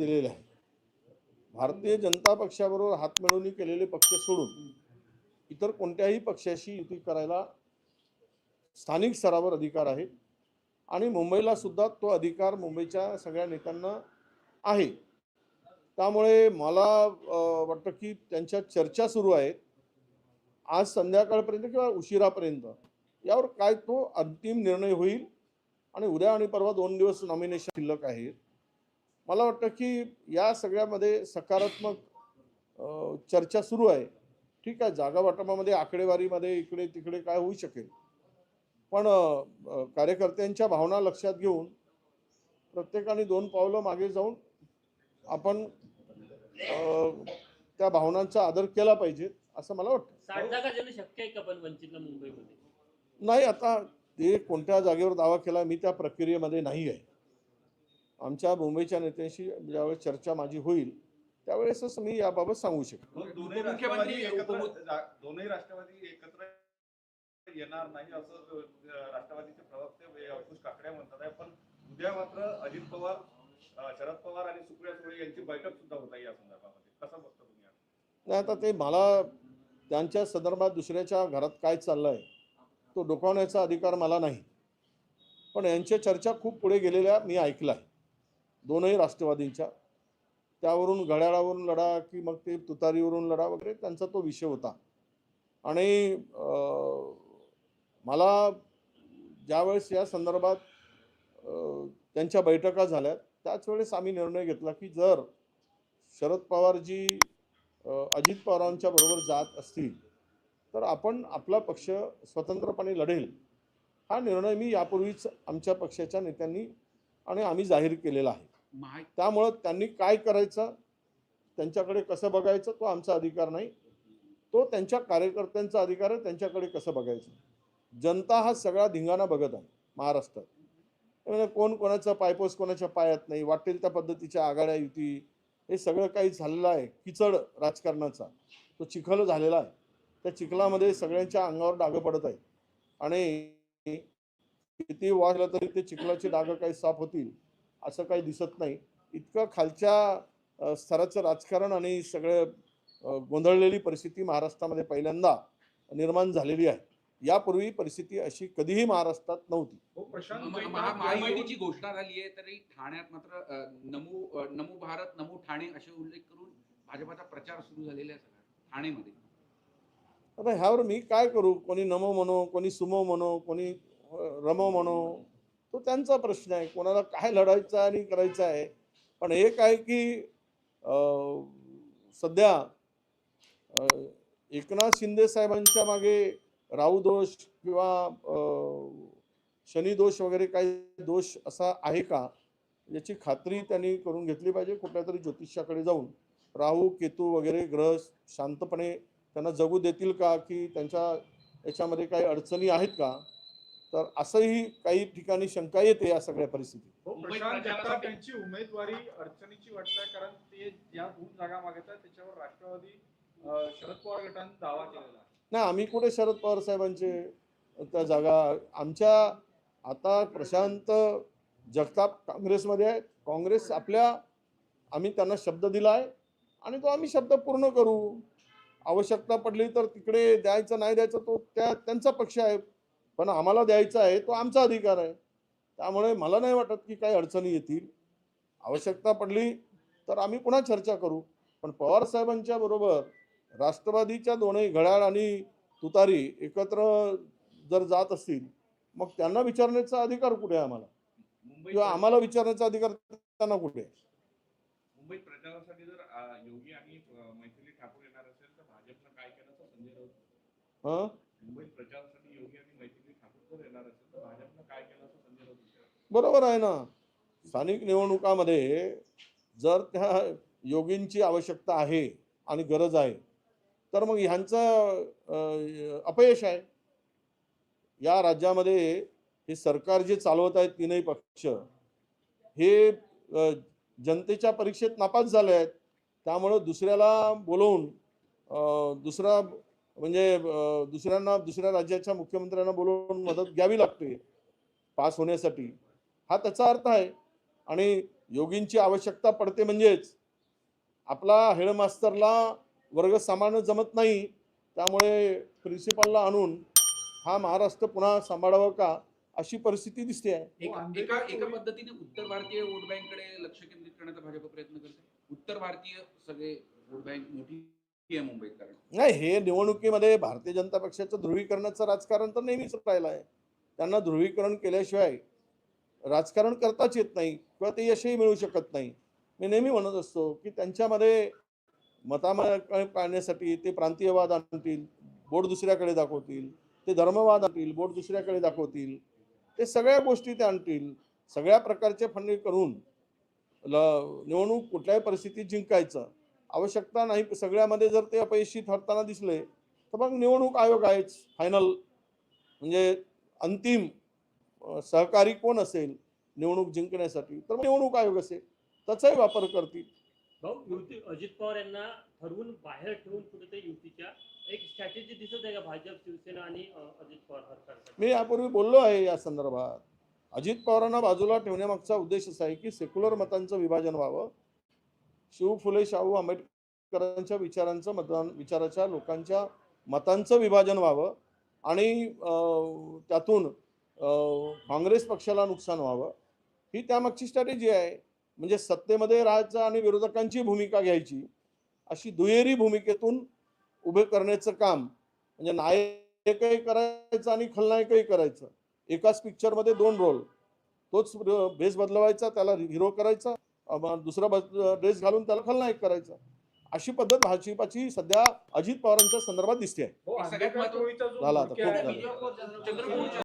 दिलेले आहे. भारतीय जनता पक्षाबरोबर हातमिळवणी केलेले पक्ष सोडून इतर कोणत्याही पक्षाशी युती करायला स्थानिक स्तरावर अधिकार आहे आणि मुंबईला सुद्धा तो अधिकार मुंबईच्या सगळ्या नेत्यांना आहे. त्यामुळे मला वाटतं की त्यांच्या चर्चा सुरू आहेत आज संध्याकाळपर्यंत किंवा उशिरापर्यंत. यावर काय तो अंतिम निर्णय होईल आणि उद्या आणि परवा 2 दिवस नॉमिनेशन शिल्लक आहेत. मला वाटतं की या सगळ्यामध्ये सकारात्मक चर्चा सुरू आहे. ठीक आहे, जागा वाटपामध्ये आकडेवारीमध्ये इकडे तिकडे काय होऊ शकेल, पण कार्यकर्त्यांच्या भावना लक्षात घेऊन प्रत्येकाने 2 पावलं मागे जाऊन आपण त्या भावनांचा आदर केला पाहिजे असं मला वाटतं. 60 जागा देणं शक्य आहे का पण वंचितला मुंबईमध्ये? नाही, आता ते कोणत्या जागेवर दावा केला मी त्या प्रक्रियेमध्ये नाही आहे. आमच्या मुंबईच्या नेत्यांशी ज्यावेळेस चर्चा माझी होईल त्यावेळेसच मी याबाबत सांगू शकतो. दोन्ही राष्ट्रवादी एकत्र येणार नाही असं राष्ट्रवादीचे प्रवक्ते अंकुश काकडे म्हणतात आहे, पण उद्या मात्र अजित पवार, शरद पवार आणि सुप्रिया सुळे यांची बैठक सुद्धा होत आहे या संदर्भामध्ये. कसं बघता तुम्ही? नाही, आता ते मला त्यांच्या संदर्भात दुसऱ्याच्या घरात काय चाललंय तो डोकावण्याचा अधिकार मला नाही, पण यांच्या चर्चा खूप पुढे गेलेल्या मी ऐकल्या आहे दोनही राष्ट्रवादींच्या. त्यावरून घड्याळावरून लढा की मग ते तुतारीवरून लढा वगैरे त्यांचा तो विषय होता. आणि मला ज्यावेळेस या संदर्भात त्यांच्या बैठका झाल्या त्याच वेळेस आम्ही निर्णय घेतला की जर शरद पवारजी अजित पवारांच्या बरोबर जात असतील तर आपण आपला पक्ष स्वतंत्रपणे लढेल. हा निर्णय मी यापूर्वीच आमच्या पक्षाच्या नेत्यांनी आणि आम्ही जाहीर केलेला आहे. त्यामुळं त्यांनी काय करायचं, त्यांच्याकडे कसं बघायचं तो आमचा अधिकार नाही, तो त्यांच्या कार्यकर्त्यांचा अधिकार आहे त्यांच्याकडे कसं बघायचं. जनता हा सगळा धिंगाणा बघत आहे महाराष्ट्रात. म्हणजे कोण कोणाचा पायपोस कोणाच्या पायात नाही, वाटेल त्या पद्धतीच्या आघाड्या युती हे सगळं काही झालेलं आहे. किचड राजकारणाचा तो चिखल झालेला आहे. त्या चिखलामध्ये सगळ्यांच्या अंगावर डागं पडत आहे आणि किती वाढलं तरी ते चिखलाची डागं काही साफ होतील असं काही दिसत नाही. इतकं खालच्या स्तराचं राजकारण आणि सगळं गोंधळलेली परिस्थिती महाराष्ट्रामध्ये पहिल्यांदा निर्माण झालेली आहे. यापूर्वी परिस्थिती अशी कधीही महाराष्ट्रात नव्हती. महायुतीची घोषणा झाली आहे तरी ठाण्यात मात्र नमो भारत नमो ठाणे असे उल्लेख करून भाजपाचा प्रचार सुरू झालेला आहे ठाणेमध्ये. आता ह्यावर मी काय करू? कोणी नमो म्हणो, कोणी सुमो म्हणो, कोणी रमो म्हणो, तो त्यांचा प्रश्न आहे. कोणाला काय लढायचं आणि करायचं आहे. पण एक आहे की सध्या एकनाथ शिंदे साहेबांच्या मागे राहू दोष किंवा शनी दोष वगैरे काही दोष असा आहे का याची खात्री त्यांनी करून घेतली पाहिजे. कुठल्या तरी ज्योतिषाकडे जाऊन राहू केतू वगैरे ग्रह शांतपणे त्यांना जगू देतील का, की त्यांच्या याच्यामध्ये काही अडचणी आहेत का, तर असंही काही ठिकाणी शंका येते या सगळ्या परिस्थितीत. प्रशांत जगताप यांची उमेदवारी अडचणीची वाटते कारण ते ज्या 2 जागा मागतात त्याच्यावर राष्ट्रवादी शरद पवार गटाने दावा केलेला आहे. नाही, आम्ही कुठे शरद पवार साहेबांचे त्या जागा आमच्या आता प्रशांत जगताप काँग्रेसमध्ये आहेत. काँग्रेस आम्ही त्यांना शब्द दिला आहे आणि तो आम्ही शब्द पूर्ण करू. आवश्यकता पडली तर तिकडे द्यायचं नाही द्यायचं तो त्यांचा पक्ष आहे, पण आम्हाला द्यायचा आहे तो आमचा अधिकार आहे. त्यामुळे मला नाही वाटत की काही अडचणी येतील. आवश्यकता पडली तर आम्ही पुन्हा चर्चा करू. पण पवार साहेबांच्या बरोबर राष्ट्रवादीच्या दोन्ही घड्याळ आणि तुतारी एकत्र जर जात असतील मग त्यांना विचारण्याचा अधिकार कुठे आहे आम्हाला, किंवा आम्हाला विचारण्याचा अधिकार त्यांना कुठे आहे? मुंबईत प्रचारासाठी जर योगी आणि मैथिली ठाकूर येणार असेल तर भाजपनं काय केलं असं संजय राऊत. मुंबईत प्रचारासाठी योगी आणि मैथिली ठाकूर जर येणार असेल तर भाजपनं काय केलं असं संजय राऊत. बरोबर आहे ना. स्थानिक निवडणुकामध्ये जर त्या योगींची आवश्यकता आहे आणि गरज आहे तर मग ह्यांचं अपयश आहे. या राज्यामध्ये हे सरकार जे चालवत आहेत तीनही पक्ष हे जनतेच्या परीक्षेत नापास झाले आहेत. त्यामुळं दुसऱ्याला बोलवून दुसऱ्या राज्याच्या मुख्यमंत्र्यांना बोलवून मदत घ्यावी लागते पास होण्यासाठी, हा त्याचा अर्थ आहे. आणि योगींची आवश्यकता पडते म्हणजेच आपला हेडमास्टरला वर्ग सांभाळणं जमत नाही, त्यामुळे प्रिन्सिपलला आणून हा महाराष्ट्र पुन्हा सांभाळावं का अशी परिस्थिती दिसते आहे. एका पद्धतीने उत्तर भारतीय वोट बँककडे लक्ष केंद्रित करण्याचा भाजप प्रयत्न करते. उत्तर भारतीय सगळे वोट बँक मोठी आहे मुंबईत, कारण नाही, हे निवडणुकीमध्ये भारतीय जनता पक्षाचं ध्रुवीकरणाचं राजकारण तर नेहमीच राहिलं आहे. त्यांना ध्रुवीकरण केल्याशिवाय राजकारण करताच येत नाही किंवा ते यशही मिळू शकत नाही. मी नेहमी म्हणत असतो की त्यांच्यामध्ये मतामध्ये पाळण्यासाठी ते प्रांतीयवाद आणतील, बोट दुसऱ्याकडे दाखवतील, ते धर्मवाद आणतील, बोट दुसऱ्याकडे दाखवतील, ते सगळ्या गोष्टी ते आणतील, सगळ्या प्रकारचे फंडे करून निवडणूक कुठल्याही परिस्थितीत जिंकायचं. आवश्यकता नाही सगळ्यामध्ये जर ते अपयशी ठरताना दिसले तर मग निवडणूक आयोग आहेच फायनल, म्हणजे अंतिम सहकारी कोण असेल निवडणूक जिंकण्यासाठी, तर मग निवडणूक आयोग असेल, त्याचाही वापर करतील. भाऊ, युती अजित पवार यांना ठरवून बाहेर ठेवून कुठेतरी युतीच्या एक स्ट्रॅटेजी दिसत आहे का भाजप, शिवसेना आणि अजित पवार सरकारसाठी? मी यापूर्वी बोललो आहे या संदर्भात. अजित पवारांना बाजूला ठेवण्यामागचा उद्देश असा आहे की सेक्युलर मतांचं विभाजन व्हावं, शिव फुले शाहू आंबेडकरांच्या विचाराच्या लोकांच्या मतांचं विभाजन व्हावं आणि त्यातून काँग्रेस पक्षाला नुकसान व्हावं, ही त्यामागची स्ट्रॅटेजी आहे. म्हणजे सत्तेमध्ये राहायचं आणि विरोधकांची भूमिका घ्यायची, अशी दुहेरी भूमिकेतून उभे करण्याचं काम, म्हणजे नायकही करायचं आणि खलनायकही करायचं. एकाच पिक्चरमध्ये दोन रोल, तोच ड्रेस बदलवायचा, त्याला हिरो करायचा, दुसरा ड्रेस घालून त्याला खलनायक करायचा. अशी पद्धत भाजपाची सध्या अजित पवारांच्या संदर्भात दिसते आहे. सगळ्यात महत्त्वाचा झाला आता खूप झालं. चंद्रपूर